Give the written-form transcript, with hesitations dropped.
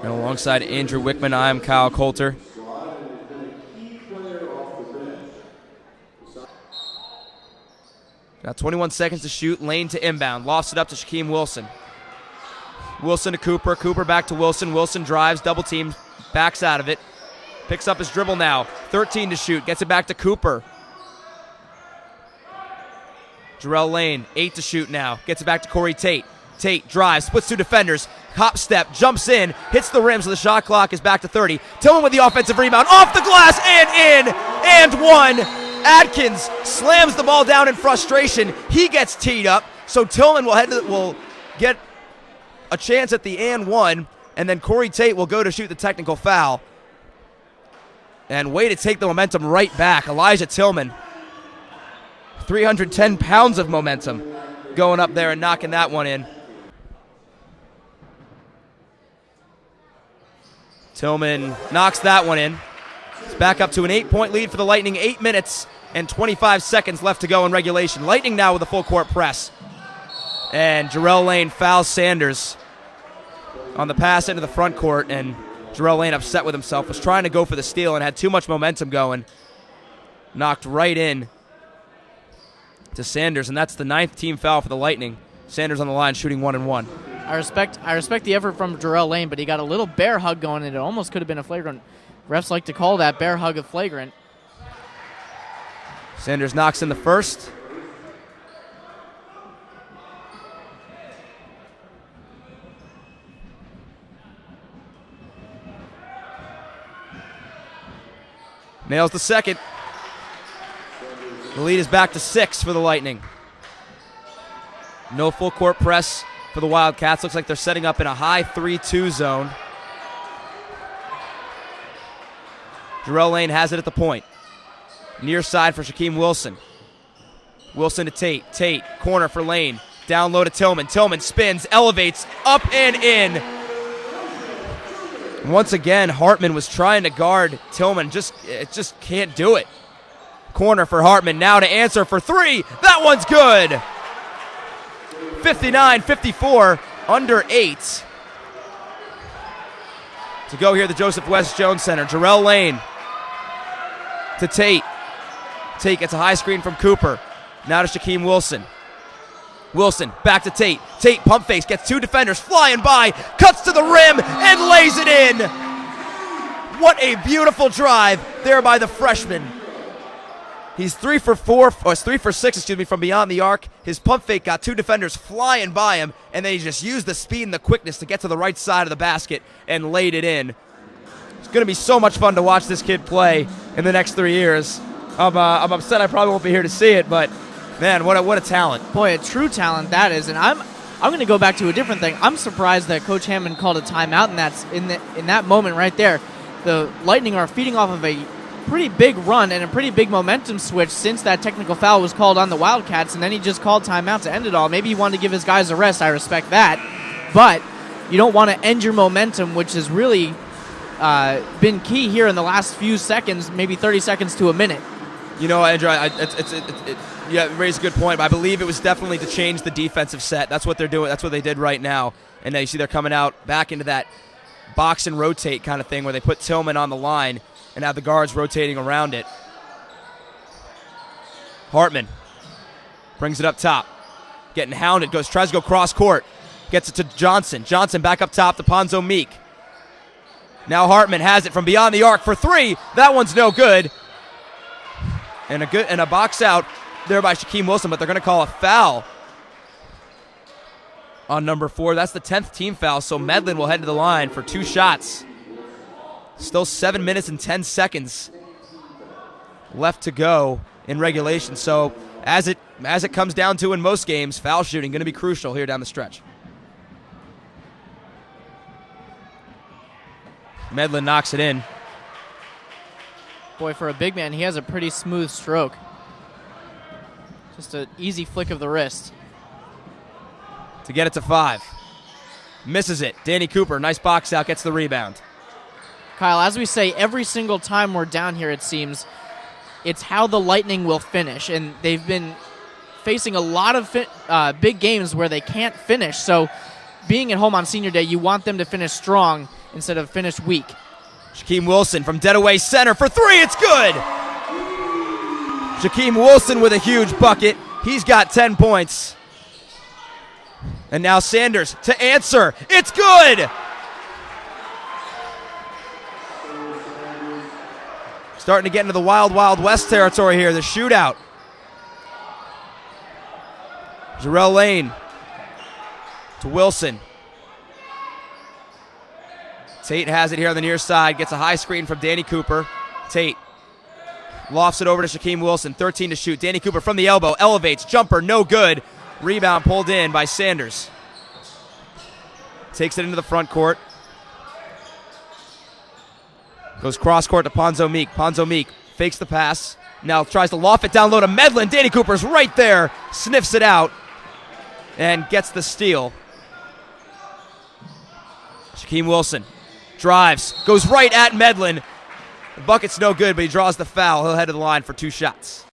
And alongside Andrew Wickman, I'm Kyle Coulter. Got 21 seconds to shoot. Lane to inbound. Lofts it up to Shaquem Wilson. Wilson to Cooper. Cooper back to Wilson. Wilson drives, double team, backs out of it. Picks up his dribble now. 13 to shoot. Gets it back to Cooper. Jarrell Lane, 8 to shoot now. Gets it back to Corey Tate. Tate drives, splits two defenders. Hop step, jumps in, hits the rim, so the shot clock is back to 30. Tillman with the offensive rebound. Off the glass and in and one. Adkins slams the ball down in frustration. He gets teed up, so Tillman will get a chance at the and one, and then Corey Tate will go to shoot the technical foul. And way to take the momentum right back. Elijah Tillman, 310 pounds of momentum going up there and knocking that one in. Tillman knocks that one in. It's back up to an 8-point lead for the Lightning. 8 minutes and 25 seconds left to go in regulation. Lightning now with a full court press. And Jarrell Lane fouls Sanders on the pass into the front court, and Jarrell Lane, upset with himself, was trying to go for the steal and had too much momentum going. Knocked right in to Sanders, and that's the 9th team foul for the Lightning. Sanders on the line shooting 1-1. I respect the effort from Jarrell Lane, but he got a little bear hug going, and it almost could have been a flagrant. Refs like to call that bear hug a flagrant. Sanders knocks in the first. Nails the second. The lead is back to 6 for the Lightning. No full court press for the Wildcats. Looks like they're setting up in a high 3-2 zone. Jarrell Lane has it at the point. Near side for Shaquem Wilson. Wilson to Tate. Tate, corner for Lane. Down low to Tillman. Tillman spins, elevates, up and in. Once again, Hartman was trying to guard Tillman. Just can't do it. Corner for Hartman. Now to answer for 3. That one's good. 59-54, under 8. To go here, the Joseph West Jones Center. Jarrell Lane to Tate. Tate gets a high screen from Cooper. Now to Shaquem Wilson. Wilson back to Tate. Tate pump fakes, gets 2 defenders flying by, cuts to the rim and lays it in. What a beautiful drive there by the freshman. He's 3 for 6 from beyond the arc. His pump fake got 2 defenders flying by him, and then he just used the speed and the quickness to get to the right side of the basket and laid it in. It's going to be so much fun to watch this kid play in the next 3 years. I'm upset I probably won't be here to see it, but man, what a talent. Boy, a true talent that is. And I'm going to go back to a different thing. I'm surprised that Coach Hammond called a timeout, and that's in that moment right there. The Lightning are feeding off of a pretty big run and a pretty big momentum switch since that technical foul was called on the Wildcats, and then he just called timeout to end it all. Maybe he wanted to give his guys a rest. I respect that. But you don't want to end your momentum, which has really been key here in the last few seconds, maybe 30 seconds to a minute. You know, Andrew, you raised a good point, but I believe it was definitely to change the defensive set. That's what they're doing. That's what they did right now. And now you see they're coming out back into that box and rotate kind of thing where they put Tillman on the line and have the guards rotating around it. Hartman brings it up top. Getting hounded. Tries to go cross court. Gets it to Johnson. Johnson back up top to Ponzo Meek. Now Hartman has it from beyond the arc for 3. That one's no good. And a box out there by Shaquem Wilson, but they're going to call a foul on number 4. That's the 10th team foul, so Medlin will head to the line for 2 shots. Still 7 minutes and 10 seconds left to go in regulation. So as it comes down to in most games, foul shooting going to be crucial here down the stretch. Medlin knocks it in. Boy, for a big man, he has a pretty smooth stroke. Just an easy flick of the wrist. To get it to 5. Misses it. Danny Cooper, nice box out, gets the rebound. Kyle, as we say, every single time we're down here, it seems, it's how the Lightning will finish. And they've been facing a lot of big games where they can't finish. So being at home on Senior Day, you want them to finish strong. instead of finish weak. Shaquem Wilson from dead away center for three. It's good. Shaquem Wilson with a huge bucket. He's got 10 points. And now Sanders to answer. It's good. Starting to get into the wild, wild west territory here. The shootout. Jarrell Lane to Wilson. Tate has it here on the near side. Gets a high screen from Danny Cooper. Tate lofts it over to Shaquem Wilson. 13 to shoot. Danny Cooper from the elbow. Elevates. Jumper. No good. Rebound pulled in by Sanders. Takes it into the front court. Goes cross court to Ponzo Meek. Ponzo Meek fakes the pass. Now tries to loft it down low to Medlin. Danny Cooper's right there. Sniffs it out. And gets the steal. Shaquem Wilson drives, goes right at Medlin. The bucket's no good, but he draws the foul. He'll head to the line for 2 shots.